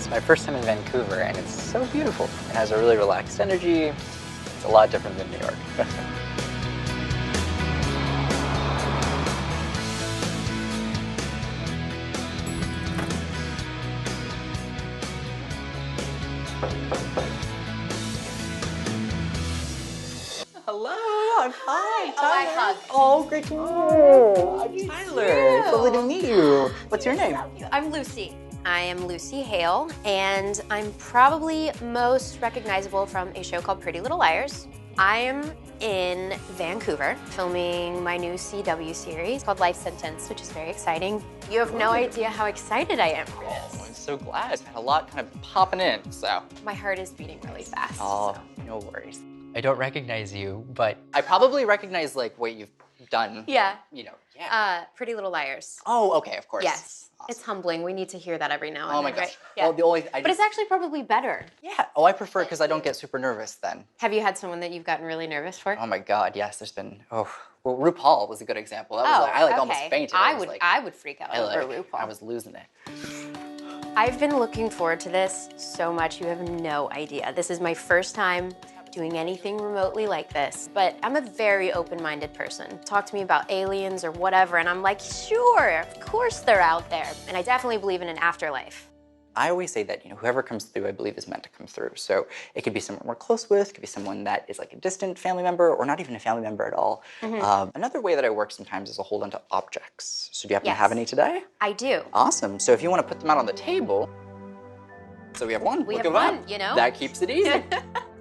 It's my first time in Vancouver, and it's so beautiful. It has a really relaxed energy. It's a lot different than New York. Hello, I'm Hi, Tyler. Oh, great to meet you. I'm Tyler. It's lovely to meet you. What's your name? I'm Lucy. I am Lucy Hale, and I'm probably most recognizable from a show called Pretty Little Liars. I'm in Vancouver filming my new CW series called Life Sentence, which is very exciting. You have no idea how excited I am for this. Oh, I'm so glad. It's had a lot kind of popping in, so. My heart is beating really fast. Oh, no worries. I don't recognize you, but I probably recognize like what you've done. Yeah. You know, yeah. Pretty Little Liars. Oh, okay, of course. Yes. Awesome. It's humbling. We need to hear that every now and Oh then, my gosh. right? Yeah. Well, But it's actually probably better. Yeah. Oh, I prefer it because I don't get super nervous then. Have you had someone that you've gotten really nervous for? Oh my God, yes. There's been. Oh, well, RuPaul was a good example. That was I almost fainted. I would freak out over RuPaul. I was losing it. I've been looking forward to this so much. You have no idea. This is my first time doing anything remotely like this, but I'm a very open-minded person. Talk to me about aliens or whatever, and I'm like, sure, of course they're out there. And I definitely believe in an afterlife. I always say that, whoever comes through, I believe, is meant to come through. So it could be someone we're close with, it could be someone that is like a distant family member, or not even a family member at all. Another way that I work sometimes is to hold onto objects. So do you happen to have any today? I do. Awesome. So if you want to put them out on the table, so we have one. We have one, you know? That keeps it easy.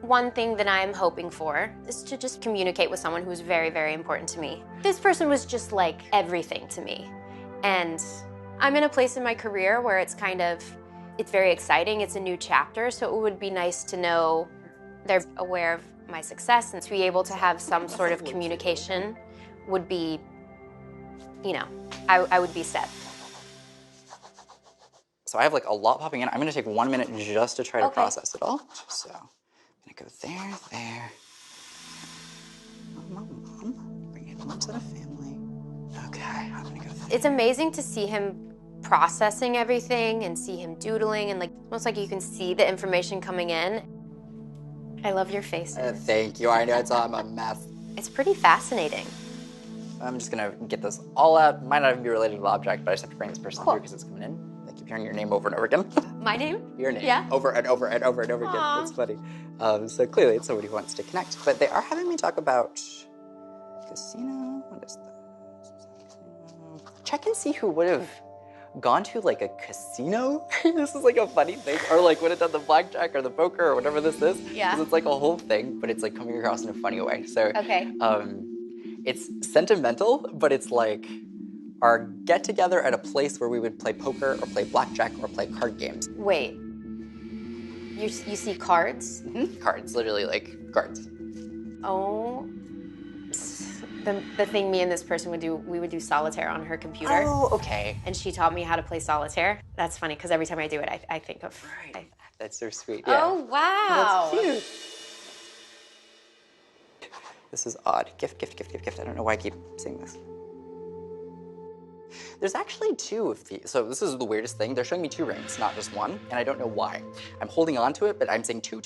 One thing that I'm hoping for is to just communicate with someone who's very, very important to me. This person was just like everything to me. And I'm in a place in my career where it's very exciting. It's a new chapter, so it would be nice to know they're aware of my success, and to be able to have some sort of communication would be, I would be set. So I have like a lot popping in. I'm gonna take 1 minute just to try to process it all. So I'm gonna go there. Mom. Bring in mom's out of family. Okay, I'm gonna go there. It's amazing to see him processing everything and see him doodling, and like almost like you can see the information coming in. I love your faces. Thank you. I know I'm a mess. It's pretty fascinating. I'm just gonna get this all out. Might not even be related to the object, but I just have to bring this person through because it's coming in. I keep hearing your name over and over again. My name? Your name. Yeah. Over and over and over and over again. It's funny. So clearly it's somebody who wants to connect. But they are having me talk about casino. What is this? Check and see who would have gone to like a casino. This is like a funny thing. Or like would have done the blackjack or the poker or whatever this is. Yeah. Because it's like a whole thing, but it's like coming across in a funny way. So okay. It's sentimental, but it's like our get together at a place where we would play poker or play blackjack or play card games. Wait, you see cards? Mm-hmm. Cards, literally like cards. Oh, the thing me and this person would do, we would do solitaire on her computer. Oh, okay. And she taught me how to play solitaire. That's funny, because every time I do it, I think of... Right. That's so sweet, yeah. Oh, wow. That's cute. This is odd. Gift. I don't know why I keep saying this. There's actually two of these. So this is the weirdest thing. They're showing me 2 rings, not just one, and I don't know why. I'm holding on to it, but I'm saying 2.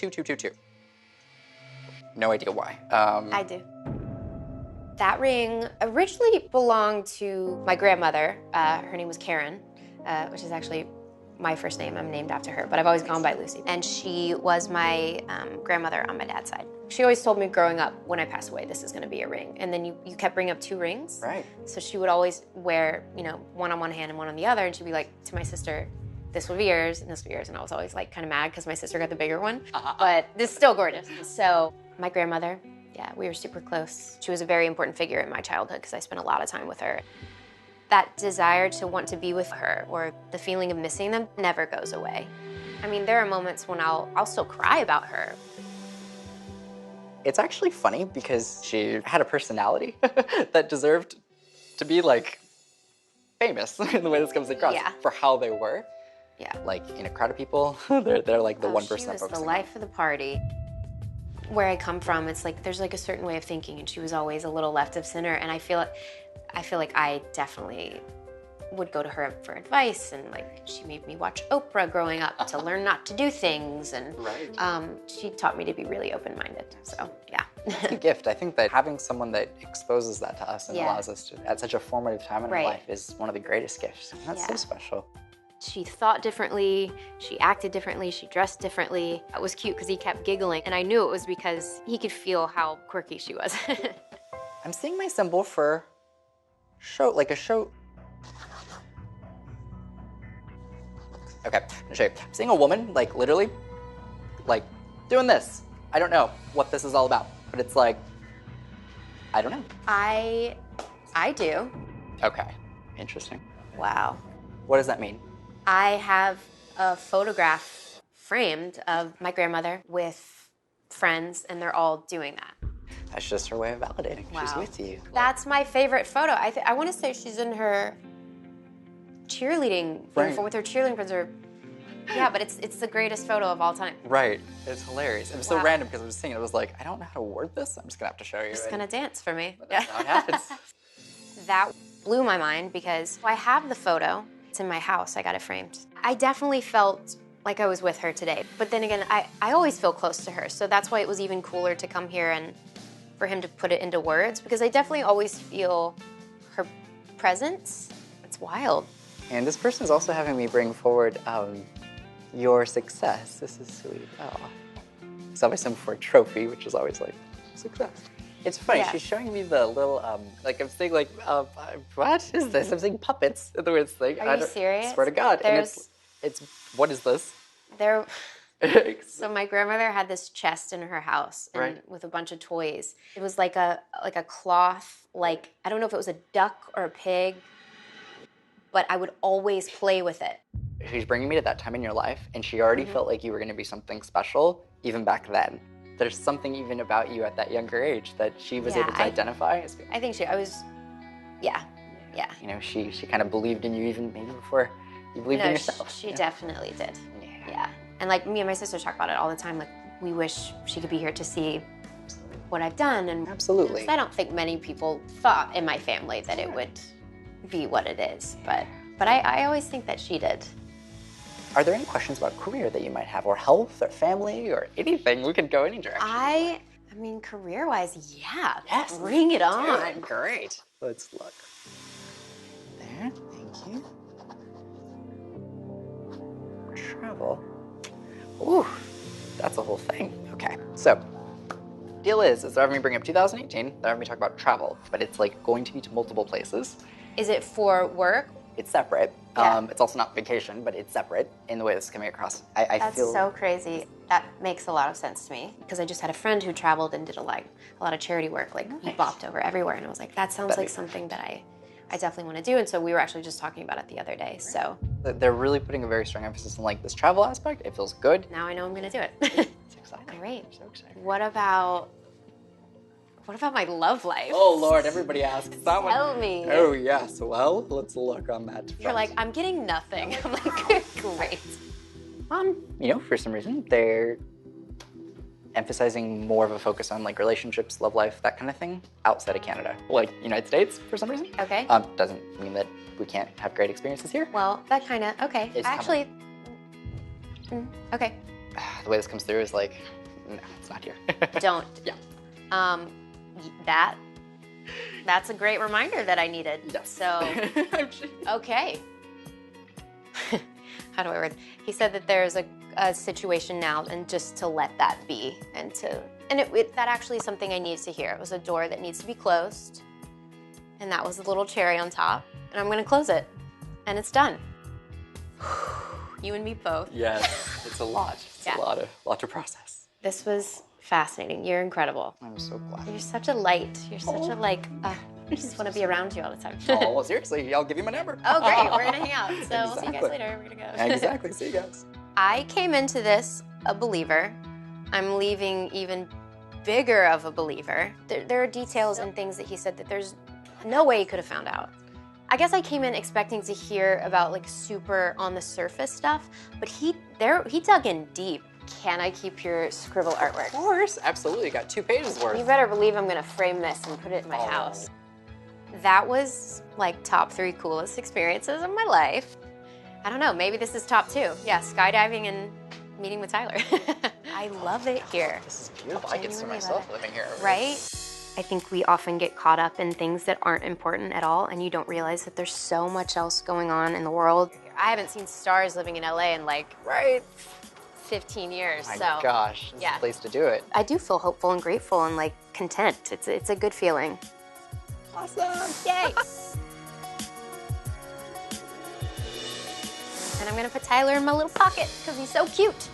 No idea why. I do. That ring originally belonged to my grandmother. Her name was Karen, which is actually my first name. I'm named after her, but I've always gone by Lucy. And she was my grandmother on my dad's side. She always told me growing up, when I pass away, this is gonna be a ring. And then you kept bringing up 2 rings. Right. So she would always wear, one on one hand and one on the other, and she'd be like to my sister, this will be yours, and this will be yours. And I was always like kind of mad because my sister got the bigger one, but this is still gorgeous. So my grandmother, yeah, we were super close. She was a very important figure in my childhood because I spent a lot of time with her. That desire to want to be with her, or the feeling of missing them, never goes away. I mean, there are moments when I'll still cry about her. It's actually funny because she had a personality that deserved to be like famous in the way this comes across for how they were. Yeah. Like in a crowd of people, they're like the one person She was the life of the party. Where I come from, it's like there's like a certain way of thinking, and she was always a little left of center, and I feel like I definitely would go to her for advice, and like she made me watch Oprah growing up to learn not to do things, and she taught me to be really open-minded. So yeah. It's a gift. I think that having someone that exposes that to us and allows us to, at such a formative time in our life, is one of the greatest gifts. That's so special. She thought differently, she acted differently, she dressed differently. It was cute because he kept giggling, and I knew it was because he could feel how quirky she was. I'm seeing my symbol for show, like a show. Okay, I'm gonna show you. I'm seeing a woman, like literally, like doing this. I don't know what this is all about, but it's like, I don't know. I do. Okay, interesting. Wow. What does that mean? I have a photograph framed of my grandmother with friends, and they're all doing that. That's just her way of validating. She's with you. That's my favorite photo. I want to say she's in her cheerleading uniform with her cheerleading friends. Yeah, but it's the greatest photo of all time. Right. It's hilarious. It was so random because I was seeing it. I was like, I don't know how to word this. I'm just going to have to show you. It's going to dance for me. That's how it happens. That blew my mind because I have the photo. It's in my house. I got it framed. I definitely felt like I was with her today. But then again, I always feel close to her. So that's why it was even cooler to come here and for him to put it into words, because I definitely always feel her presence. It's wild. And this person is also having me bring forward your success. This is sweet. Oh. It's always some for a trophy, which is always like, success. It's funny, she's showing me the little, like I'm saying like, what is this? I'm seeing puppets in the weird thing. Are you serious? Swear to God. And it's, what is this? So my grandmother had this chest in her house and with a bunch of toys. It was like a cloth, like, I don't know if it was a duck or a pig, but I would always play with it. She's bringing me to that time in your life, and she already felt like you were going to be something special, even back then. There's something even about you at that younger age that she was able to identify as being. I think yeah. You know, she kind of believed in you even maybe before you believed in yourself. She definitely did. Yeah. And like me and my sister talk about it all the time. Like, we wish she could be here to see what I've done. And absolutely. I don't think many people thought in my family that it would be what it is. But I always think that she did. Are there any questions about career that you might have, or health, or family, or anything? We could go any direction. I mean, career-wise, yeah. Yes. Bring it on. Great. Let's look. There, thank you. Travel. Ooh, that's a whole thing. Okay, so deal is they're having me bring up 2018. They're having me talk about travel, but it's like going to be to multiple places. Is it for work? It's separate. Yeah. It's also not vacation, but it's separate in the way this is coming across. That's so crazy. That makes a lot of sense to me because I just had a friend who traveled and did a lot of charity work. Like, he bopped over everywhere, and I was like, that sounds like something that I definitely want to do. And so we were actually just talking about it the other day. So they're really putting a very strong emphasis on like this travel aspect. It feels good. Now I know I'm going to do it. It's exciting. Great. I'm so excited. What about my love life? Oh Lord, everybody asks that one. Tell me. Oh yes. Well, let's look on that. You're like, I'm getting nothing. I'm like, great. You know, for some reason they're emphasizing more of a focus on like relationships, love life, that kind of thing outside of Canada. Like United States for some reason. Okay. Doesn't mean that we can't have great experiences here. Well, that kind of, okay. Actually, okay. The way this comes through is like, no, it's not here. Don't. Yeah. That's a great reminder that I needed. Yes. So, okay. How do I word? He said that there's a situation now, and just to let that be, and that actually is something I needed to hear. It was a door that needs to be closed, and that was a little cherry on top, and I'm going to close it, and it's done. You and me both. Yes, it's a lot. It's a lot to process. This was fascinating. You're incredible. I'm so glad. You're such a light. You're such a I just want to be around you all the time. Oh, well, seriously, I'll give you my number. Oh, great. We're going to hang out. So Exactly. we'll see you guys later. We're going to go. Exactly. See you guys. I came into this a believer. I'm leaving even bigger of a believer. There are details and things that he said that there's no way he could have found out. I guess I came in expecting to hear about like super on the surface stuff, but he dug in deep. Can I keep your scribble artwork? Of course, absolutely. Got 2 pages worth. You better believe I'm gonna frame this and put it in my house. That was like top 3 coolest experiences of my life. I don't know, maybe this is top 2. Yeah, skydiving and meeting with Tyler. I love it here. This is beautiful. I could see myself living here. Right? I think we often get caught up in things that aren't important at all, and you don't realize that there's so much else going on in the world. I haven't seen stars living in LA in like 15 years. My so gosh, this is the place to do it. I do feel hopeful and grateful and like content. It's a good feeling. Awesome. Yay! And I'm gonna put Tyler in my little pocket because he's so cute.